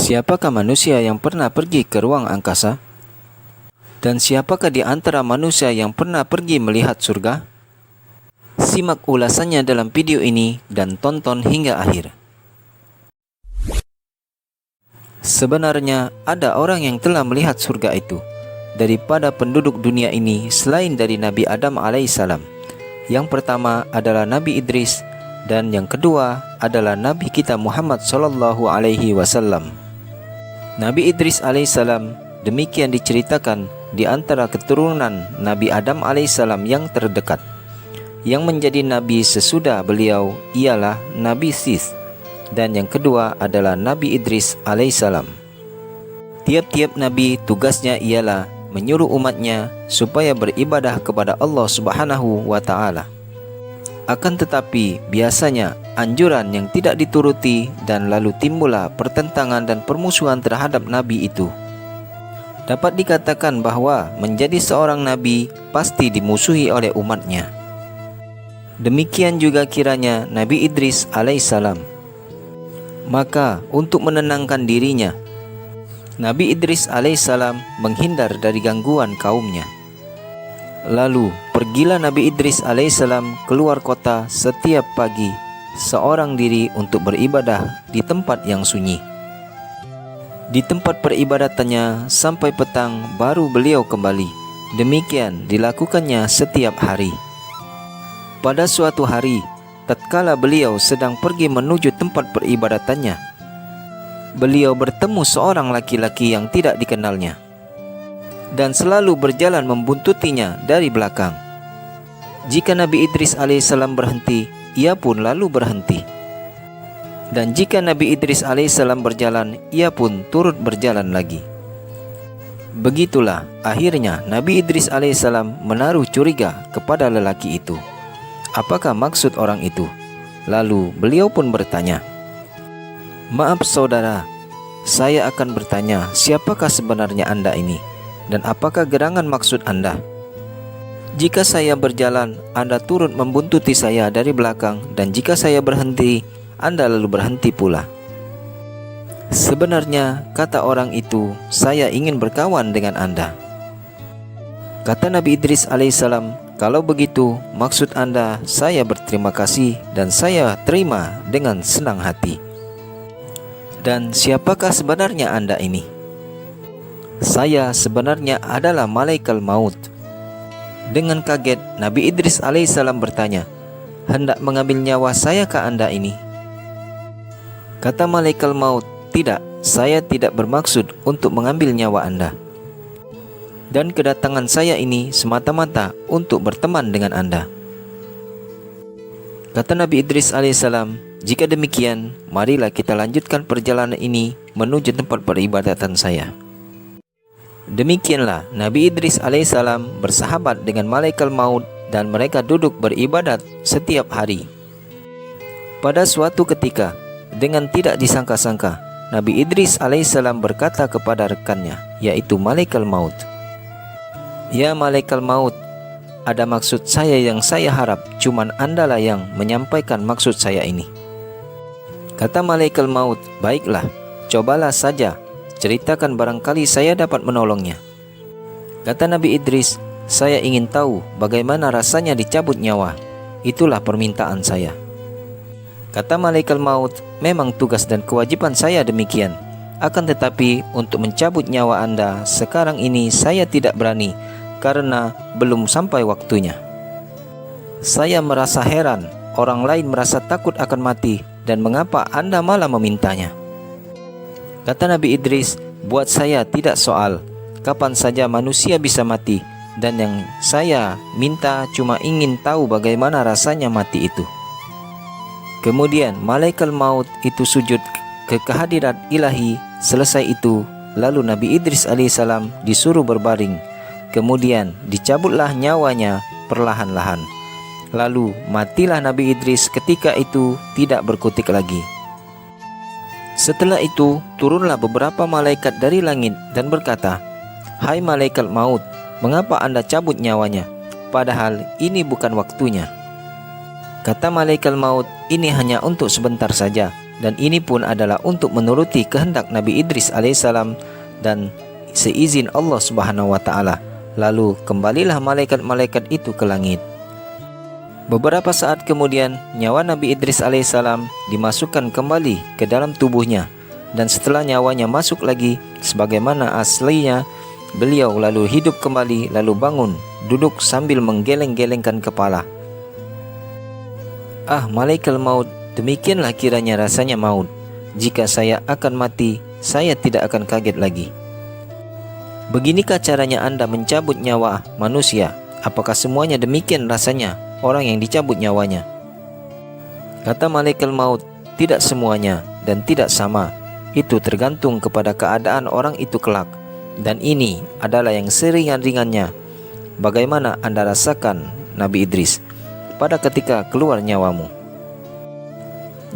Siapakah manusia yang pernah pergi ke ruang angkasa? Dan siapakah di antara manusia yang pernah pergi melihat surga? Simak ulasannya dalam video ini dan tonton hingga akhir. Sebenarnya ada orang yang telah melihat surga itu daripada penduduk dunia ini selain dari Nabi Adam alaihissalam. Yang pertama adalah Nabi Idris dan yang kedua adalah Nabi kita Muhammad sallallahu alaihi wasallam. Nabi Idris alaihissalam demikian diceritakan di antara keturunan Nabi Adam alaihissalam yang terdekat. Yang menjadi nabi sesudah beliau ialah Nabi Sis, dan yang kedua adalah Nabi Idris alaihissalam. Tiap-tiap nabi tugasnya ialah menyuruh umatnya supaya beribadah kepada Allah Subhanahu wa ta'ala. Akan tetapi biasanya anjuran yang tidak dituruti dan lalu timbullah pertentangan dan permusuhan terhadap nabi itu. Dapat dikatakan bahwa menjadi seorang nabi pasti dimusuhi oleh umatnya. Demikian juga kiranya Nabi Idris alaihissalam. Maka untuk menenangkan dirinya, Nabi Idris alaihissalam menghindar dari gangguan kaumnya. Lalu pergilah Nabi Idris alaihissalam keluar kota setiap pagi seorang diri untuk beribadah di tempat yang sunyi. Di tempat peribadatannya sampai petang baru beliau kembali. Demikian dilakukannya setiap hari. Pada suatu hari, tatkala beliau sedang pergi menuju tempat peribadatannya, beliau bertemu seorang laki-laki yang tidak dikenalnya dan selalu berjalan membuntutinya dari belakang. Jika Nabi Idris alaihissalam berhenti, ia pun lalu berhenti. Dan jika Nabi Idris alaihissalam berjalan, ia pun turut berjalan lagi. Begitulah akhirnya Nabi Idris alaihissalam menaruh curiga kepada lelaki itu. Apakah maksud orang itu? Lalu beliau pun bertanya, "Maaf saudara, saya akan bertanya, siapakah sebenarnya Anda ini? Dan apakah gerangan maksud Anda? Jika saya berjalan, Anda turut membuntuti saya dari belakang, dan jika saya berhenti, Anda lalu berhenti pula." "Sebenarnya," kata orang itu, "saya ingin berkawan dengan Anda." Kata Nabi Idris alaihissalam, "Kalau begitu, maksud Anda, saya berterima kasih dan saya terima dengan senang hati. Dan siapakah sebenarnya Anda ini?" "Saya sebenarnya adalah malaikat maut." Dengan kaget, Nabi Idris alaihissalam bertanya, "Hendak mengambil nyawa saya ke Anda ini?" Kata malaikat maut, "Tidak, saya tidak bermaksud untuk mengambil nyawa Anda. Dan kedatangan saya ini semata-mata untuk berteman dengan Anda." Kata Nabi Idris alaihissalam, "Jika demikian, marilah kita lanjutkan perjalanan ini menuju tempat peribadatan saya." Demikianlah Nabi Idris alaihissalam bersahabat dengan malaikat maut dan mereka duduk beribadat setiap hari. Pada suatu ketika, dengan tidak disangka-sangka, Nabi Idris alaihissalam berkata kepada rekannya, yaitu malaikat maut, "Ya malaikat maut, ada maksud saya yang saya harap cuman Anda lah yang menyampaikan maksud saya ini." Kata malaikat maut, "Baiklah, cobalah saja, ceritakan barangkali saya dapat menolongnya." Kata Nabi Idris, "Saya ingin tahu bagaimana rasanya dicabut nyawa. Itulah permintaan saya." Kata malaikat maut, "Memang tugas dan kewajiban saya demikian. Akan tetapi untuk mencabut nyawa Anda sekarang ini saya tidak berani karena belum sampai waktunya. Saya merasa heran orang lain merasa takut akan mati dan mengapa Anda malah memintanya?" Kata Nabi Idris, "Buat saya tidak soal kapan saja manusia bisa mati, dan yang saya minta cuma ingin tahu bagaimana rasanya mati itu." Kemudian malaikat maut itu sujud ke kehadirat ilahi. Selesai itu, lalu Nabi Idris alaihissalam disuruh berbaring. Kemudian dicabutlah nyawanya perlahan-lahan. Lalu matilah Nabi Idris ketika itu tidak berkutik lagi. Setelah itu turunlah beberapa malaikat dari langit dan berkata, "Hai malaikat maut, mengapa Anda cabut nyawanya? Padahal ini bukan waktunya." Kata malaikat maut, "Ini hanya untuk sebentar saja. dan ini pun adalah untuk menuruti kehendak Nabi Idris alaihissalam dan seizin Allah Subhanahu wa taala. Lalu kembalilah malaikat-malaikat itu ke langit. Beberapa saat kemudian nyawa Nabi Idris alaihissalam dimasukkan kembali ke dalam tubuhnya, dan setelah nyawanya masuk lagi sebagaimana aslinya, beliau lalu hidup kembali, lalu bangun, duduk sambil menggeleng-gelengkan kepala. Ah, malaikat maut, demikianlah kiranya rasanya maut. Jika saya akan mati, saya tidak akan kaget lagi. Beginikah caranya Anda mencabut nyawa manusia? Apakah semuanya demikian rasanya orang yang dicabut nyawanya? Kata malaikat maut, tidak semuanya dan tidak sama. Itu tergantung kepada keadaan orang itu kelak. Dan ini adalah yang seringan-ringannya. Bagaimana Anda rasakan, Nabi Idris, pada ketika keluar nyawamu?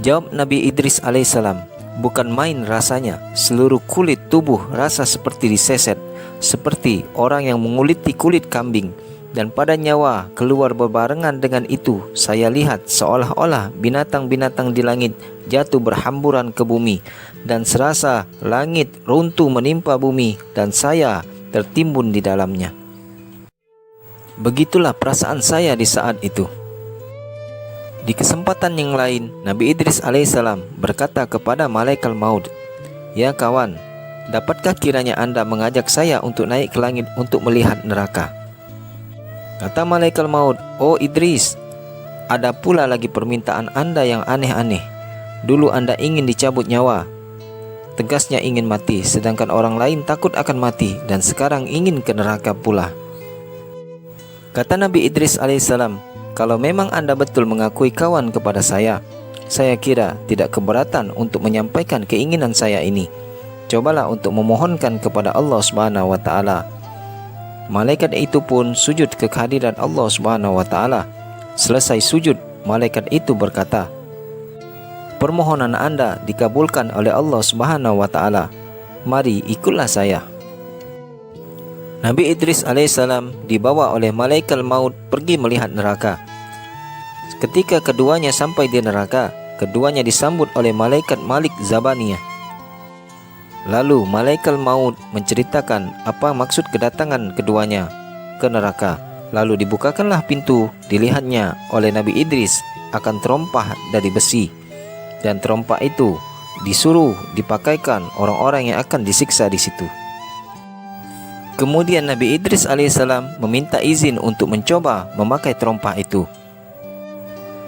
Jawab Nabi Idris alaihissalam, bukan main rasanya. Seluruh kulit tubuh rasa seperti diseset, seperti orang yang menguliti kulit kambing. Dan pada nyawa keluar berbarengan dengan itu, saya lihat seolah-olah binatang-binatang di langit jatuh berhamburan ke bumi, dan serasa langit runtuh menimpa bumi, dan saya tertimbun di dalamnya. Begitulah perasaan saya di saat itu. Di kesempatan yang lain, Nabi Idris alaihissalam berkata kepada malaikat maut, "Ya kawan, dapatkah kiranya Anda mengajak saya untuk naik ke langit untuk melihat neraka?" Kata malaikat maut, "Oh Idris, ada pula lagi permintaan Anda yang aneh-aneh. Dulu Anda ingin dicabut nyawa, tegasnya ingin mati, sedangkan orang lain takut akan mati, dan sekarang ingin ke neraka pula." Kata Nabi Idris alaihissalam, "Kalau memang Anda betul mengakui kawan kepada saya kira tidak keberatan untuk menyampaikan keinginan saya ini. Cobalah untuk memohonkan kepada Allah Subhanahu wa taala." Malaikat itu pun sujud ke kehadiran Allah Subhanahu wa taala. Selesai sujud, malaikat itu berkata, "Permohonan Anda dikabulkan oleh Allah Subhanahu wa taala. Mari ikutlah saya." Nabi Idris alaihissalam dibawa oleh malaikat maut pergi melihat neraka. Ketika keduanya sampai di neraka, keduanya disambut oleh malaikat Malik Zabaniyah. Lalu malaikat maut menceritakan apa maksud kedatangan keduanya ke neraka. Lalu dibukakanlah pintu, dilihatnya oleh Nabi Idris akan terompah dari besi, dan terompah itu disuruh dipakaikan orang-orang yang akan disiksa di situ. Kemudian Nabi Idris alaihissalam meminta izin untuk mencoba memakai terompah itu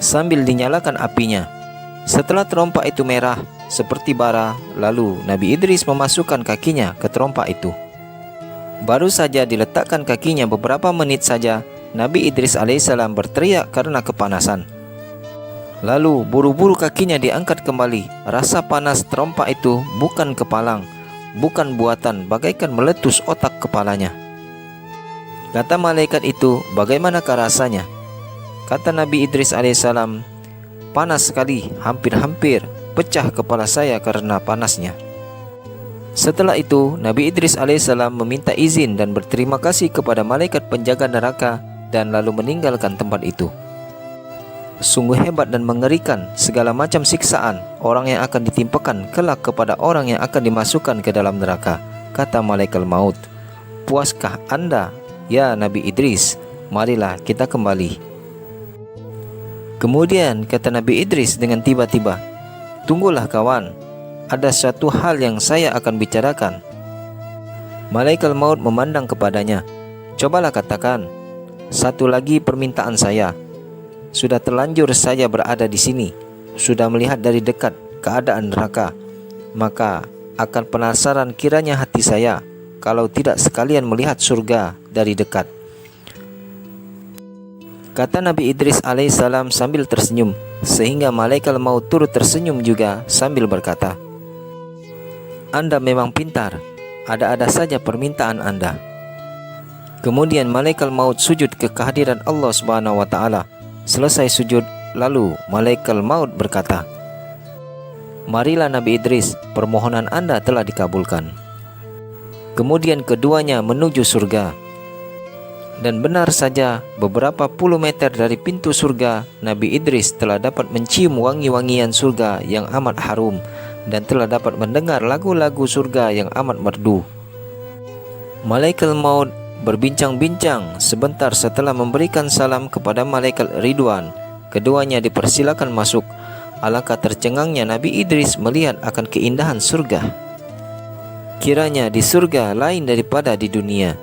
sambil dinyalakan apinya. Setelah terompah itu merah seperti bara, lalu Nabi Idris memasukkan kakinya ke terompah itu. Baru saja diletakkan kakinya beberapa menit saja, Nabi Idris alaihissalam berteriak karena kepanasan. Lalu buru-buru kakinya diangkat kembali. Rasa panas terompah itu bukan kepalang, bukan buatan, bagaikan meletus otak kepalanya. Kata malaikat itu, "Bagaimanakah rasanya?" Kata Nabi Idris alaihissalam, "Panas sekali, hampir-hampir pecah kepala saya karena panasnya." Setelah itu, Nabi Idris alaihissalam meminta izin dan berterima kasih kepada malaikat penjaga neraka, dan lalu meninggalkan tempat itu. Sungguh hebat dan mengerikan segala macam siksaan orang yang akan ditimpakan kelak kepada orang yang akan dimasukkan ke dalam neraka. Kata malaikat maut, "Puaskah Anda, ya Nabi Idris? Marilah kita kembali." Kemudian kata Nabi Idris dengan tiba-tiba, "Tunggulah kawan, ada suatu hal yang saya akan bicarakan." Malaikat maut memandang kepadanya, "Cobalah katakan, satu lagi permintaan saya. Sudah terlanjur saya berada di sini, sudah melihat dari dekat keadaan neraka, maka akan penasaran kiranya hati saya kalau tidak sekalian melihat surga dari dekat." Kata Nabi Idris alaihissalam sambil tersenyum, sehingga malaikat maut turut tersenyum juga sambil berkata, "Anda memang pintar, ada-ada saja permintaan Anda." Kemudian malaikat maut sujud ke kehadiran Allah Subhanahu wa taala. Selesai sujud, lalu malaikat maut berkata, "Marilah Nabi Idris, permohonan Anda telah dikabulkan." Kemudian keduanya menuju surga. Dan benar saja, beberapa puluh meter dari pintu surga, Nabi Idris telah dapat mencium wangi-wangian surga yang amat harum dan telah dapat mendengar lagu-lagu surga yang amat merdu. Malaikat maut berbincang-bincang sebentar setelah memberikan salam kepada malaikat Ridwan. Keduanya dipersilakan masuk. Alangkah tercengangnya Nabi Idris melihat akan keindahan surga. Kiranya di surga lain daripada di dunia.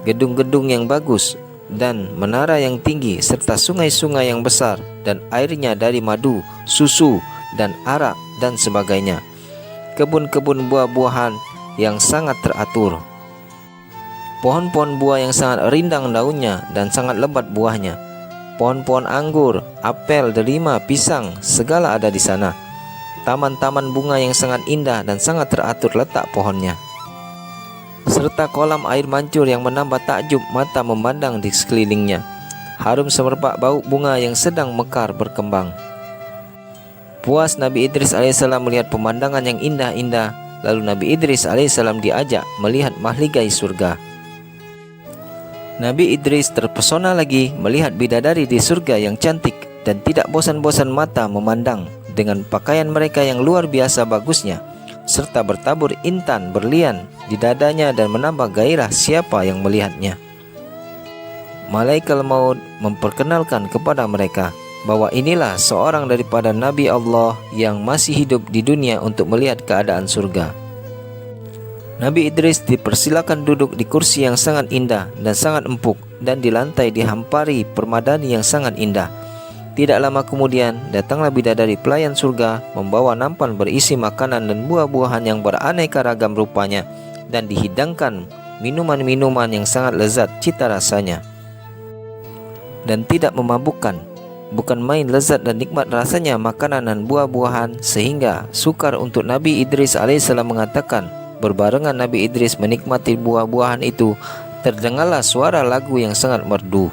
Gedung-gedung yang bagus dan menara yang tinggi serta sungai-sungai yang besar dan airnya dari madu, susu, dan arak dan sebagainya. Kebun-kebun buah-buahan yang sangat teratur. Pohon-pohon buah yang sangat rindang daunnya dan sangat lebat buahnya. Pohon-pohon anggur, apel, delima, pisang, segala ada di sana. Taman-taman bunga yang sangat indah dan sangat teratur letak pohonnya. Serta kolam air mancur yang menambah takjub mata memandang di sekelilingnya. Harum semerbak bau bunga yang sedang mekar berkembang. Puas Nabi Idris alaihissalam melihat pemandangan yang indah-indah. Lalu Nabi Idris alaihissalam diajak melihat mahligai surga. Nabi Idris terpesona lagi melihat bidadari di surga yang cantik dan tidak bosan-bosan mata memandang dengan pakaian mereka yang luar biasa bagusnya, serta bertabur intan berlian di dadanya dan menambah gairah siapa yang melihatnya. Malaikat maut memperkenalkan kepada mereka bahwa inilah seorang daripada Nabi Allah yang masih hidup di dunia untuk melihat keadaan surga. Nabi Idris dipersilakan duduk di kursi yang sangat indah dan sangat empuk dan di lantai dihampari permadani yang sangat indah. Tidak lama kemudian datanglah bidadari pelayan surga membawa nampan berisi makanan dan buah-buahan yang beraneka ragam rupanya dan dihidangkan minuman-minuman yang sangat lezat cita rasanya dan tidak memabukkan. Bukan main lezat dan nikmat rasanya makanan dan buah-buahan sehingga sukar untuk Nabi Idris alaihissalam mengatakan. Berbarengan Nabi Idris menikmati buah-buahan itu, terdengarlah suara lagu yang sangat merdu.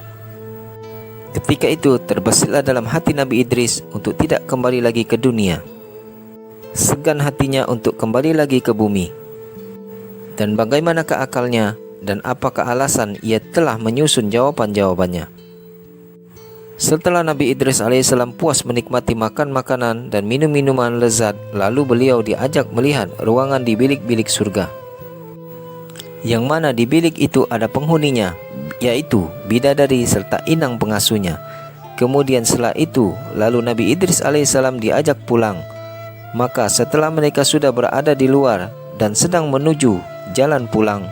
Ketika itu terbesitlah dalam hati Nabi Idris untuk tidak kembali lagi ke dunia. Segan hatinya untuk kembali lagi ke bumi. Dan bagaimanakah akalnya dan apakah alasan ia telah menyusun jawaban-jawabannya. Setelah Nabi Idris alaihissalam puas menikmati makan makanan dan minum minuman lezat, lalu beliau diajak melihat ruangan di bilik-bilik surga. Yang mana di bilik itu ada penghuninya, yaitu bidadari serta inang pengasuhnya. Kemudian setelah itu, lalu Nabi Idris alaihissalam diajak pulang. Maka setelah mereka sudah berada di luar dan sedang menuju jalan pulang,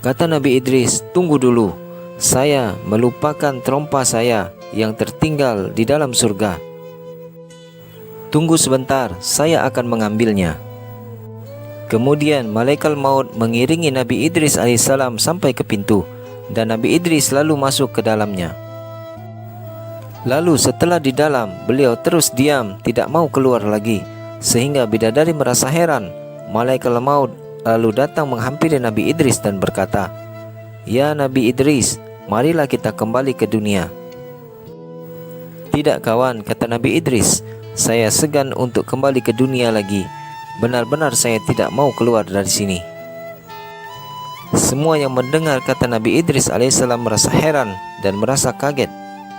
kata Nabi Idris, "Tunggu dulu. Saya melupakan trompa saya yang tertinggal di dalam surga. Tunggu sebentar, saya akan mengambilnya." Kemudian malaikat maut mengiringi Nabi Idris alaihissalam sampai ke pintu dan Nabi Idris lalu masuk ke dalamnya. Lalu setelah di dalam, beliau terus diam, tidak mau keluar lagi, sehingga bidadari merasa heran. Malaikat maut lalu datang menghampiri Nabi Idris dan berkata, "Ya Nabi Idris, marilah kita kembali ke dunia." "Tidak kawan," kata Nabi Idris, "saya segan untuk kembali ke dunia lagi. Benar-benar saya tidak mau keluar dari sini." Semua yang mendengar kata Nabi Idris alaihissalam merasa heran dan merasa kaget.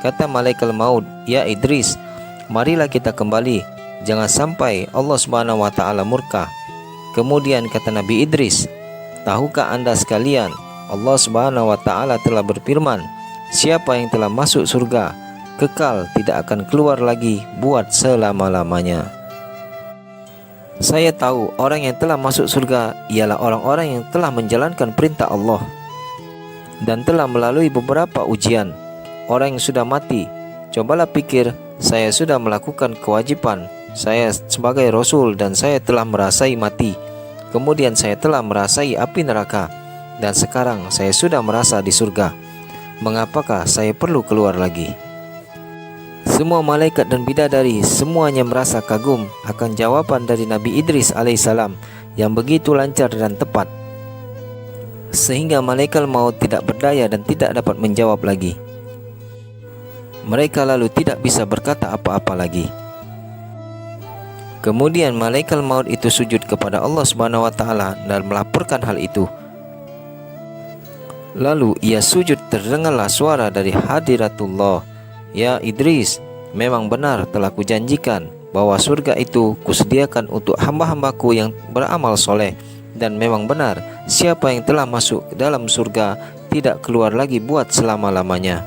Kata malaikat maut, "Ya Idris, marilah kita kembali. Jangan sampai Allah Subhanahu wa taala murka." Kemudian kata Nabi Idris, "Tahukah Anda sekalian, Allah Subhanahu wa taala telah berfirman, siapa yang telah masuk surga kekal tidak akan keluar lagi buat selama-lamanya." Saya tahu orang yang telah masuk surga ialah orang-orang yang telah menjalankan perintah Allah dan telah melalui beberapa ujian. Orang yang sudah mati, cobalah pikir, saya sudah melakukan kewajiban, saya sebagai Rasul dan saya telah merasai mati. Kemudian saya telah merasai api neraka dan sekarang saya sudah merasa di surga. Mengapakah saya perlu keluar lagi? Semua malaikat dan bidadari semuanya merasa kagum akan jawaban dari Nabi Idris alaihissalam yang begitu lancar dan tepat, sehingga malaikat maut tidak berdaya dan tidak dapat menjawab lagi. Mereka lalu tidak bisa berkata apa-apa lagi. Kemudian malaikat maut itu sujud kepada Allah Subhanahu wa taala dan melaporkan hal itu. Lalu ia sujud, terdengarlah suara dari hadiratullah, "Ya Idris, memang benar telah kujanjikan bahwa surga itu kusediakan untuk hamba-hambaku yang beramal soleh. Dan memang benar, siapa yang telah masuk ke dalam surga tidak keluar lagi buat selama-lamanya.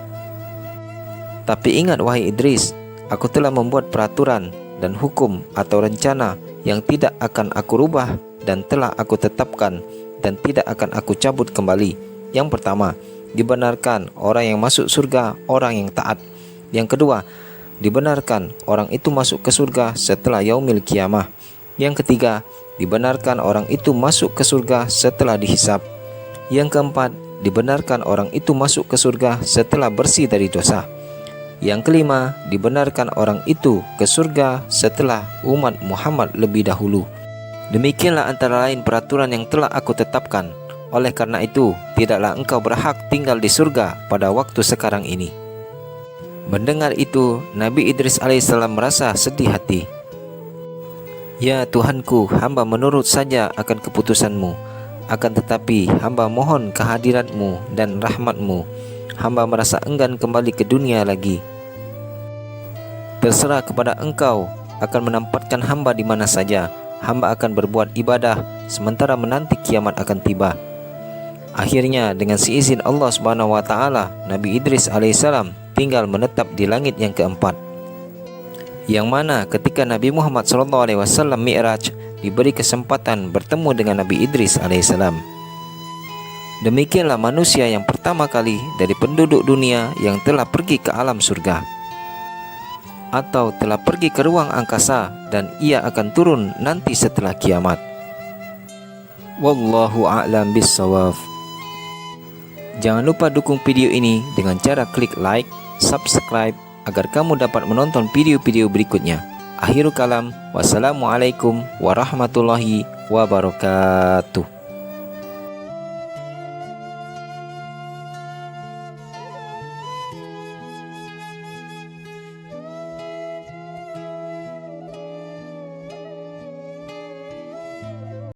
Tapi ingat wahai Idris, aku telah membuat peraturan dan hukum atau rencana yang tidak akan aku rubah dan telah aku tetapkan dan tidak akan aku cabut kembali. Yang pertama, dibenarkan orang yang masuk surga orang yang taat. Yang kedua, dibenarkan orang itu masuk ke surga setelah yaumil kiamah. Yang ketiga, dibenarkan orang itu masuk ke surga setelah dihisab. Yang keempat, dibenarkan orang itu masuk ke surga setelah bersih dari dosa. Yang kelima, dibenarkan orang itu ke surga setelah umat Muhammad lebih dahulu. Demikianlah antara lain peraturan yang telah aku tetapkan. Oleh karena itu, tidaklah engkau berhak tinggal di surga pada waktu sekarang ini." Mendengar itu, Nabi Idris alaihissalam merasa sedih hati. "Ya Tuhanku, hamba menurut saja akan keputusanmu. Akan tetapi hamba mohon kehadiratmu dan rahmatmu. Hamba merasa enggan kembali ke dunia lagi. Terserah kepada engkau akan menempatkan hamba di mana saja. Hamba akan berbuat ibadah sementara menanti kiamat akan tiba." Akhirnya dengan seizin Allah Subhanahu wa taala, Nabi Idris alaihissalam tinggal menetap di langit yang keempat. Yang mana ketika Nabi Muhammad SAW Mi'raj diberi kesempatan bertemu dengan Nabi Idris alaihissalam. Demikianlah manusia yang pertama kali dari penduduk dunia yang telah pergi ke alam surga, atau telah pergi ke ruang angkasa, dan ia akan turun nanti setelah kiamat. Wallahu a'lam bissawab. Jangan lupa dukung video ini dengan cara klik like, subscribe agar kamu dapat menonton video-video berikutnya. Akhirul kalam, wassalamualaikum warahmatullahi wabarakatuh.